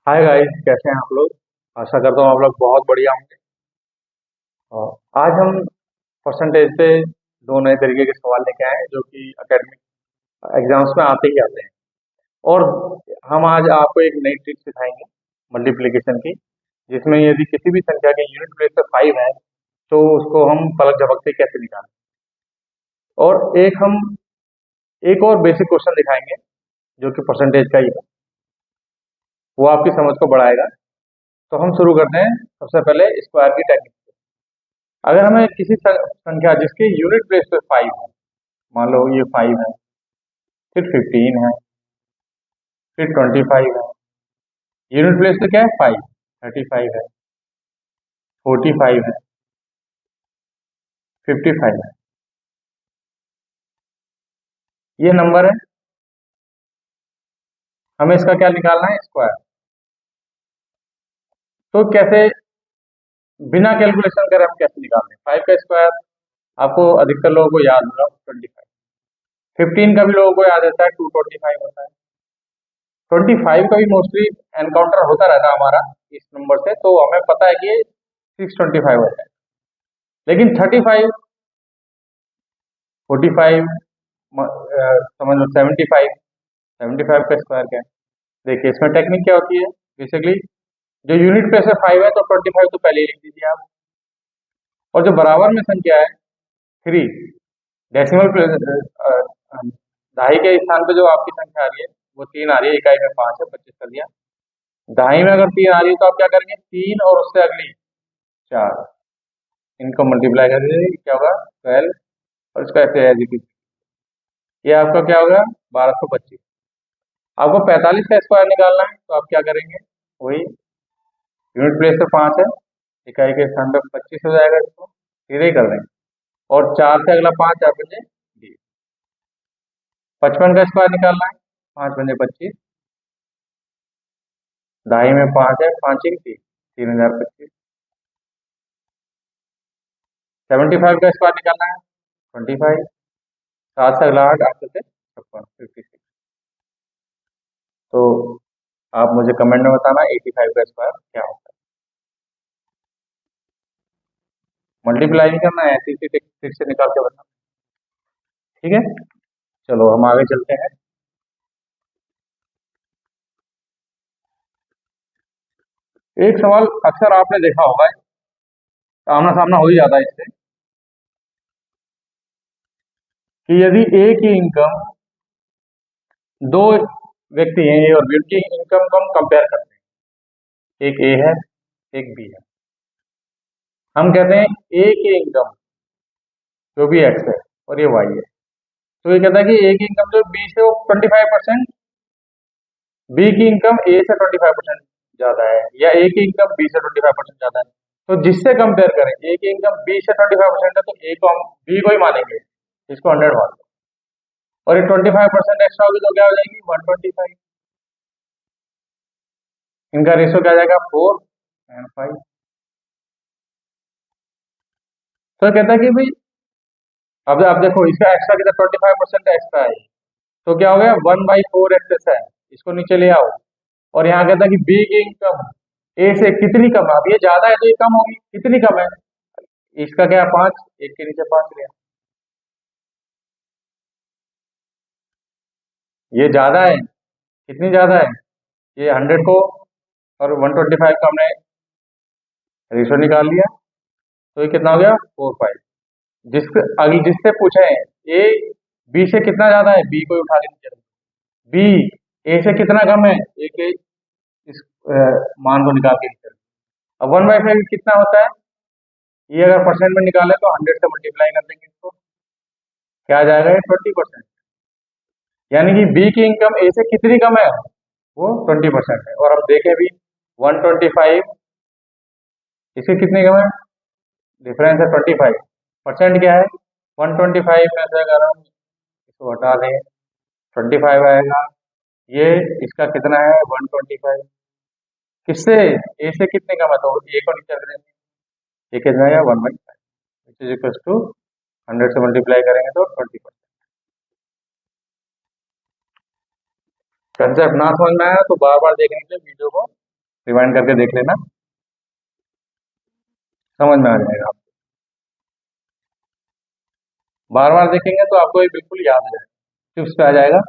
Hi guys, कैसे हैं आप लोग। आशा करता हूँ आप लोग बहुत बढ़िया होंगे। और आज हम परसेंटेज पे दो नए तरीके के सवाल लेके आए हैं जो कि एकेडमिक एग्जाम्स में आते ही आते हैं। और हम आज आपको एक नई ट्रिक सिखाएंगे मल्टीप्लिकेशन की, जिसमें यदि किसी भी संख्या के यूनिट प्लेस पे 5 है तो उसको हम पलक झपकते ही कैसे निकालें। और एक और बेसिक क्वेश्चन दिखाएंगे जो कि परसेंटेज का ही है, वो आपकी समझ को बढ़ाएगा। तो हम शुरू करते हैं सबसे पहले स्क्वायर की टेक्निक। अगर हमें किसी संख्या जिसके यूनिट प्लेस पे 5 है, मान लो ये 5 है, फिर 15 है, फिर 25 है। यूनिट प्लेस पे क्या है? 5। 35 है, 45 है, 55 है। ये नंबर है, हमें इसका क्या निकालना है? स्क्वायर। तो कैसे, बिना कैलकुलेशन करे हम कैसे निकालते हैं 5 का स्क्वायर? आपको अधिकतर लोगों को याद होगा 25। 15 का भी लोगों को याद रहता है 225 होता है। 25 का भी मोस्टली एनकाउंटर होता रहता है हमारा इस नंबर से, तो हमें पता है कि ये 625 होता है। लेकिन 35, 45, समझ लो 75, 75 का स्क्वायर क्या है? देखिए इसमें टेक्निक क्या होती है। बेसिकली जो यूनिट प्लेस है 5 है तो 25 तो पहले ही लिख दीजिए आप। और जो बराबर में संख्या है 3, डेसिमल प्लेस, दहाई के स्थान पे जो आपकी संख्या आ रही है वो 3 आ रही है। इकाई में 5 है, 25 कर दिया। दहाई में अगर 3 आ रही है तो आप क्या करेंगे? 3 और उससे अगली 4, इनको मल्टीप्लाई कर दीजिए, क्या होगा? 12। और इसका ऐसे एज इट इज, ये आपका क्या होगा? 1225। आपको 45 का स्क्वायर निकालना है तो आप क्या करेंगे? वही, यूनिट प्लेस पे 5 है, इकाई के स्थान पे 25 हो जाएगा, इसको सीधे ही कर देंगे। और 4 से अगला 5, 4 पंजे 20। 55 का स्क्वायर निकालना है, 5 पंजे 25, दहाई में 5 है, 5 एक 3, 3025। 75 का स्क्वायर निकालना है, 25, 7 से अगला 8, 8 से 56, 56। तो आप मुझे कमेंट में बताना 85 का स्क्वायर क्या होता है। मल्टीप्लाई नहीं करना है, ऐसी ट्रिक से निकाल के बताना। ठीक है, चलो हम आगे चलते हैं। एक सवाल अक्सर आपने देखा होगा, आमना सामना हो ही जाता है इससे, कि यदि एक ही इनकम, दो व्यक्ति हैं ए और बी, उनकी इनकम को हम कंपेयर करते हैं, एक ए है एक बी है। हम कहते हैं ए की इनकम जो भी एक्स है और ये वाई है, तो ये कहता है कि ए की इनकम जो बी से वो 25%, बी की इनकम ए से 25% ज्यादा है, या ए की इनकम बी से 25% ज्यादा है। तो जिससे कंपेयर करें, ए की इनकम बी से 25% है तो ए को हम बी को ही मानेंगे, इसको 100 मान लो। और ये 25% एक्स्ट्रा होगी तो क्या हो जाएगी? 125। इनका रेशियो क्या आ जाएगा? 4 एंड 5। तो कहता है कि भाई अब देखो इसका एक्स्ट्रा कितना? 25% एक्स्ट्रा है, तो क्या हो गया? 1/4 एक्सेस है, इसको नीचे ले आओ। और यहाँ कहता है कि बी की इनकम ए से कितनी कम है। अब ये ज्यादा है तो ये कम होगी, कितनी कम है? इसका क्या है? 5, एक के नीचे 5 लिया। ये ज्यादा है, कितनी ज्यादा है? ये 100 को और 125 का हमने रेशो निकाल लिया, तो ये कितना हो गया? 4/5। जिससे पूछे ए बी से कितना ज्यादा है, बी को उठा के नीचे रखो। बी ए से कितना कम है, ए के इस मान को निकाल के नीचे रखो। अब 1/5 कितना होता है? ये अगर परसेंट में निकाले तो 100 से मल्टीप्लाई कर देंगे इसको, क्या आ जाएगा? ये 20%। यानी कि बी की इनकम ए से कितनी कम है? वो 20% है। और हम देखें भी 125, इसकी कितनी कम है? डिफरेंस है 25। परसेंट क्या है? 125 में से अगर हम इसको हटा दें 25 आएगा। ये इसका कितना है? 125। किससे? ए से कितने कम है? तो ए को नीचे रख देंगे, ये कितना है? 1/5, विच इज इक्वल टू 100 से मल्टीप्लाई करेंगे तो 20%। कंसेप्ट ना समझ में आया तो बार बार देखने के लिए वीडियो को रिवाइंड करके देख लेना, समझ में आ जाएगा आपको। बार बार देखेंगे तो आपको ये बिल्कुल याद आ जाएगा, टिप्स पे आ जाएगा।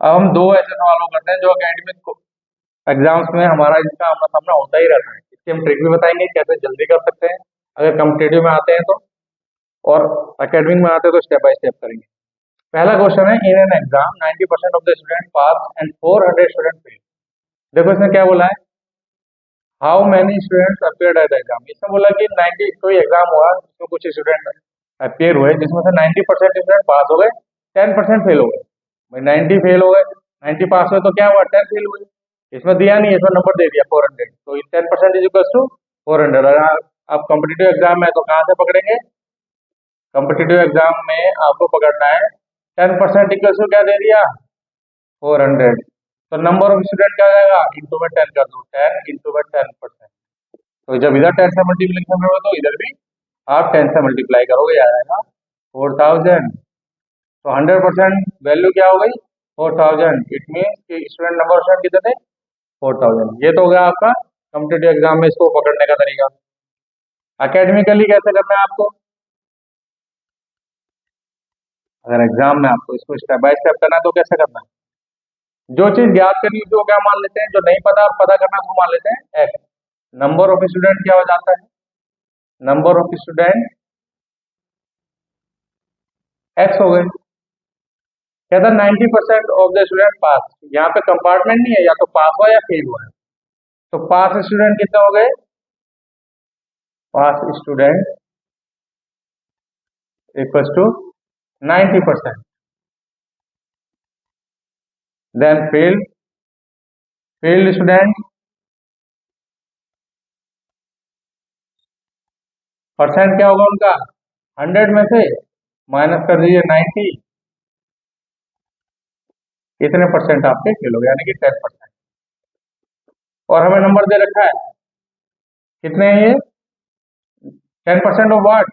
अब हम दो ऐसे सवालों करते हैं जो एकेडमिक एग्जाम्स में हमारा इनका आमना सामना होता ही रहता है। इसके हम ट्रिक भी बताएंगे कैसे जल्दी कर सकते हैं अगर कॉम्पिटेटिव में आते हैं तो, और एकेडमिक में आते हैं तो स्टेप बाय स्टेप करेंगे। पहला क्वेश्चन है, in an exam 90% of the student pass and 400 student fail. देखो इसने क्या बोला है, how many students appeared at the exam. इसने बोला कि 90 कोई एग्जाम हुआ जिसमें कुछ स्टूडेंट अपियर हुए जिसमें से 90% स्टूडेंट पास हो गए, 10% फेल हो गए। भाई 90 फेल हो गए, 90 पास हुए तो क्या हुआ, 10 फेल हुए। इसमें दिया नहीं, इसमें नंबर दे दिया 400, तो 10% इज इक्वल टू 400। अगर आप कॉम्पिटेटिव एग्जाम में तो कहाँ से पकड़ेंगे, कॉम्पिटेटिव एग्जाम में आपको पकड़ना है 10% इक्वल टू क्या दे दिया, 400। तो नंबर ऑफ स्टूडेंट क्या आ जाएगा, इंटू में 10 कर दो, 10 इंटू में 10%। तो जब इधर 10 से मल्टीप्लीकेशन होगा तो इधर भी आप 10 से मल्टीप्लाई करोगे, आ जाएगा 4000। तो 100% वैल्यू क्या हो गई, 4000। इट मीन्स कि स्टूडेंट नंबर ऑफ स्टूडेंट कितने थे, 4000। ये तो हो गया आपका कॉम्पिटेटिव एग्जाम में इसको पकड़ने का तरीका। अकेडमिकली कैसे करना है आपको, अगर एग्जाम में आपको इसको स्टेप बाय स्टेप करना है तो कैसे करना है, जो चीज ज्ञात करनी है वो क्या मान लेते हैं, जो नहीं पता और पता करना है वो मान लेते हैं एक्स। नंबर ऑफ स्टूडेंट क्या हो जाता है, नंबर ऑफ स्टूडेंट एक्स हो गए। कहता है 90% ऑफ द स्टूडेंट पास, यहाँ पे कंपार्टमेंट नहीं है, या तो पास हुआ या फेल हुआ है। तो पास स्टूडेंट कितने हो गए, pass student equals to 90%। Then failed, failed student percent क्या होगा उनका, 100 में से माइनस कर दीजिए 90, इतने परसेंट आपके फेल हो गए, यानी कि 10%। और हमें नंबर दे रखा है कितने हैं ये, 10% ऑफ व्हाट,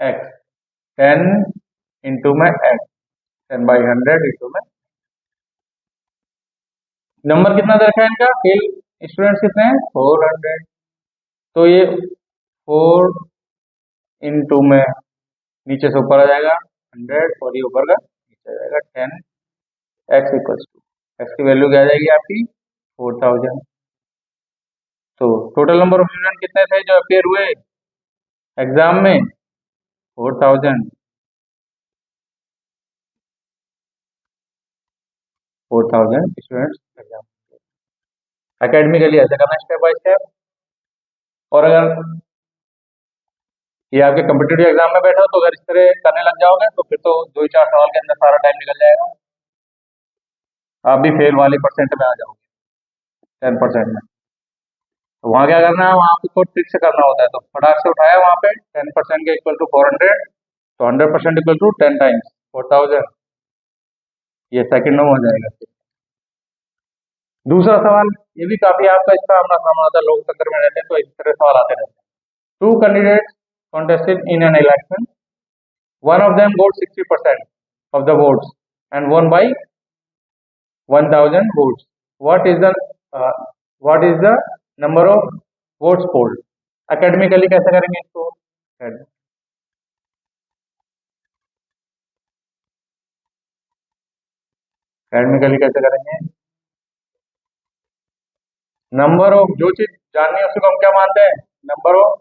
एक्स। 10 इंटू में एक्स, 10/100 इंटू में, नंबर कितना दे रखा है इनका, फेल स्टूडेंट्स कितने हैं 400। तो ये 4 इंटू में नीचे से ऊपर आ जाएगा 100, और ये ऊपर का नीचे आ जाएगा 10, एक्स इक्वल्स टू, एक्स की वैल्यू क्या आ जाएगी आपकी 4000। तो टोटल नंबर ऑफ स्टूडेंट कितने थे जो अपेयर हुए एग्जाम में, 4000। 4000 स्टूडेंट्स एग्जाम। अकेडमिकली ऐसे करना स्टेप बाय स्टेप। और अगर ये आपके कॉम्पिटेटिव एग्जाम में बैठे हो तो अगर इस तरह करने लग जाओगे तो फिर तो 2 ही 4 सवाल के अंदर सारा टाइम निकल जाएगा, आप भी फेल वाले परसेंट में आ जाओगे 10% में। तो वहाँ क्या करना है, वहाँ आपको ट्रिक से करना होता है। तो फटाक से उठाया वहाँ पे 10% के इक्वल टू 400, तो 100% इक्वल टू 10 टाइम्स 4000, ये सेकंडों में हो जाएगा। दूसरा सवाल, ये भी काफी आपका इसका आमना सामना होता है, लोकतंत्र में रहते हैं तो इस तरह सवाल आते रहते हैं। 2 candidates contested in an election, one of them got 60% of the votes and won by 1000 votes. What is the uh, what is the number of votes polled? Academically कैसे करेंगे इसको, academically कैसे करेंगे, नंबर ऑफ, जो चीज जाननी है उसको हम क्या मानते हैं, नंबर ऑफ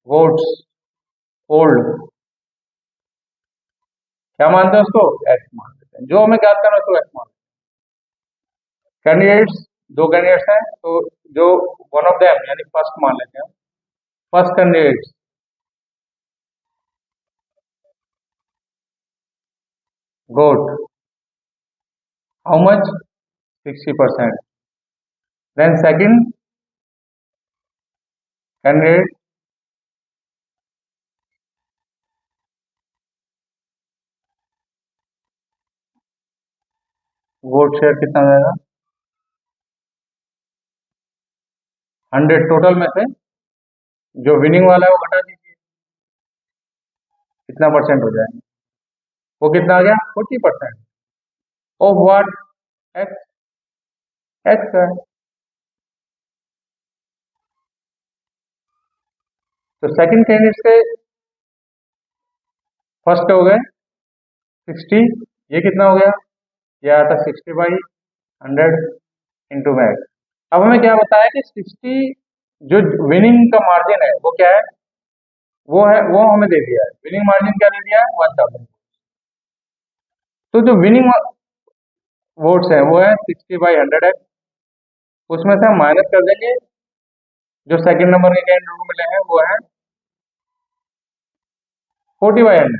वोट्स पोल्ड, क्या मानते हैं उसको, एक्स मान लेते हैं। जो हमें ज्ञात करना है उसको एक्स मान लेते हैं। कैंडिडेट्स, 2 कैंडिडेट्स हैं तो जो वन ऑफ देम यानी फर्स्ट मान लेते हैं, first candidate got how much, 60%। Then second candidate vote share कितना जाएगा, 100 टोटल में से जो विनिंग वाला है वो घटा दीजिए, कितना परसेंट हो जाएगा, वो कितना आ गया 40% ऑफ व्हाट, एक्स, एक्स है। तो सेकंड कैंडिडेट से फर्स्ट हो गए 60, ये कितना हो गया, ये आया था 60/100 इंटू मैक्स। अब हमें क्या बताया कि 60 जो विनिंग का मार्जिन है वो क्या है, वो हमें दे दिया है। विनिंग मार्जिन क्या दे दिया है, 1000। तो जो विनिंग वोट्स है वो है 60/100 है, उसमें से हम माइनस कर देंगे जो सेकंड नंबर के कैंडिडेट को मिले हैं वो है 40/100,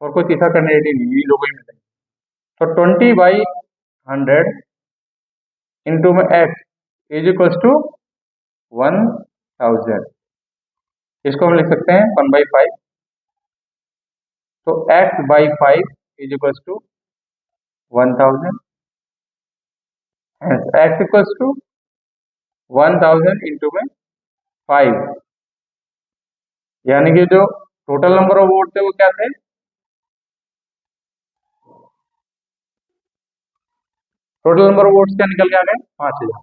और कोई तीसरा कैंडिडेट ही नहीं, लोग ही मिलेंगे। तो 20/100 इंटू में एक्स इज इक्वल्स टू 1000। इसको हम लिख सकते हैं 1/5। तो x/5 is equals to 1000, x equals to 1000 into में 5, यानी कि जो टोटल नंबर ऑफ वोट थे वो क्या थे, टोटल नंबर ऑफ वोट्स क्या निकल के आ गए, 5000।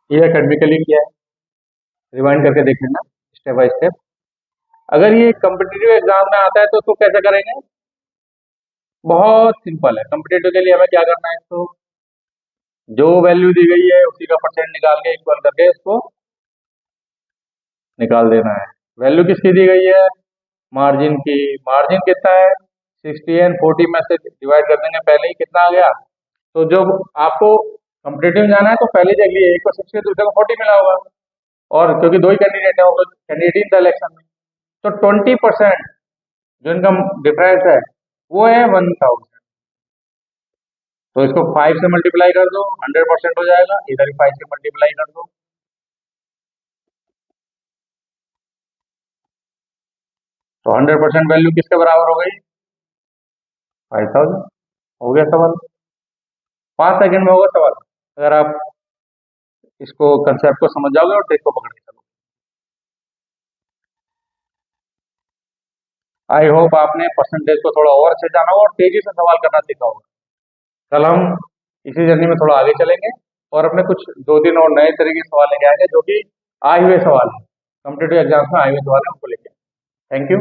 ये अकेडमिकली किया है, रिवाइंड करके देख लेना स्टेप बाय स्टेप। अगर ये कॉम्पिटिटिव एग्जाम में आता है तो उसको कैसे करेंगे, बहुत सिंपल है। कॉम्पिटिटिव के लिए हमें क्या करना है, इसको जो वैल्यू दी गई है उसी का परसेंट निकाल के इक्वल करके इसको निकाल देना है। वैल्यू किसकी दी गई है, मार्जिन की। मार्जिन कितना है, 60 एंड 40 में से डिवाइड कर देंगे, पहले ही कितना आ गया। तो जब आपको कॉम्पिटिटिव जाना है तो पहले देख लिए, एक को 60 दूसरे को 40 मिला होगा, और क्योंकि दो ही कैंडिडेट है और कैंडिडेट इन इलेक्शन में, तो 20% जो इनका डिफरेंस है वो है 1000। तो इसको 5 से मल्टीप्लाई कर दो, 100% हो जाएगा, इधर ही 5 से मल्टीप्लाई कर दो। तो 100% वैल्यू किसके बराबर हो गई, 5000। हो गया सवाल, 5 सेकंड में होगा सवाल, अगर आप इसको कंसेप्ट को समझ जाओगे और ट्रिक को पकड़ के चलोगे। आई होप आपने परसेंटेज को थोड़ा और अच्छे जाना होगा और तेजी से सवाल करना सीखा होगा। कल हम इसी जर्नी में थोड़ा आगे चलेंगे और अपने कुछ 2 दिन और नए तरीके के सवाल लेके आएंगे जो कि आए हुए सवाल है, कॉम्पिटेटिव एग्जाम्स में आए हुए सवाल है, उनको लेके। Thank you.